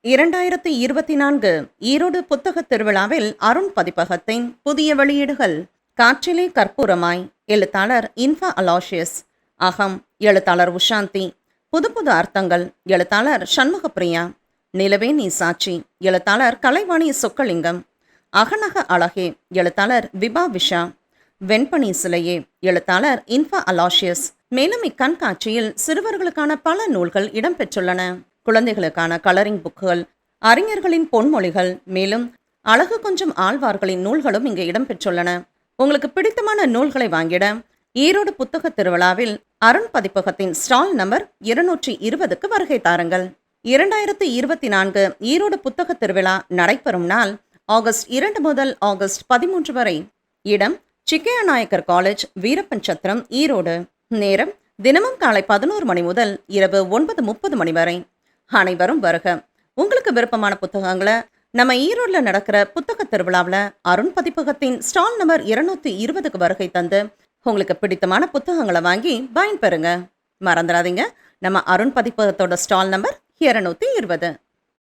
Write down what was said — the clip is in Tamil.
2024 ஈரோடு புத்தகத் திருவிழாவில் அருண் பதிப்பகத்தின் புதிய வெளியீடுகள். காற்றிலே கற்பூரமாய் எழுத்தாளர் இன்ஃபா அலாஷியஸ். அகம் எழுத்தாளர் உஷாந்தி. புது புது அர்த்தங்கள் எழுத்தாளர் சண்முகப்பிரியா. நிலவே நீ சாட்சி எழுத்தாளர் கலைவாணி சொக்கலிங்கம். அகநக அழகே எழுத்தாளர் விபா விஷா. வெண்பனி சிலையே எழுத்தாளர் இன்ஃபா அலாஷியஸ். மேலும் இக்கண்காட்சியில் சிறுவர்களுக்கான பல நூல்கள் இடம்பெற்றுள்ளன. குழந்தைகளுக்கான கலரிங் புக்குகள், அறிஞர்களின் பொன்மொழிகள், மேலும் அழகு கொஞ்சம் ஆழ்வார்களின் நூல்களும் இங்கு இடம்பெற்றுள்ளன. உங்களுக்கு பிடித்தமான நூல்களை வாங்கிட ஈரோடு புத்தக திருவிழாவில் அருண் பதிப்பகத்தின் ஸ்டால் நம்பர் 220க்கு வருகை தாருங்கள். 2024 ஈரோடு புத்தக திருவிழா நடைபெறும் நாள் ஆகஸ்ட் 2 முதல் ஆகஸ்ட் 13 வரை. இடம் சிக்கையா நாயக்கர் காலேஜ், வீரப்பன் சத்திரம், ஈரோடு. நேரம் தினமும் காலை 11 மணி முதல் இரவு 9:30 மணி வரை. அனைவரும் வருக. உங்களுக்கு விருப்பமான புத்தகங்களை நம்ம ஈரோடுல நடக்கிற புத்தக திருவிழாவில் அருண் பதிப்பகத்தின் ஸ்டால் நம்பர் 220க்கு வருகை தந்து உங்களுக்கு பிடித்தமான புத்தகங்களை வாங்கி பயன்பெறுங்க. மறந்துடாதீங்க, நம்ம அருண் பதிப்பகத்தோட ஸ்டால் நம்பர் 220.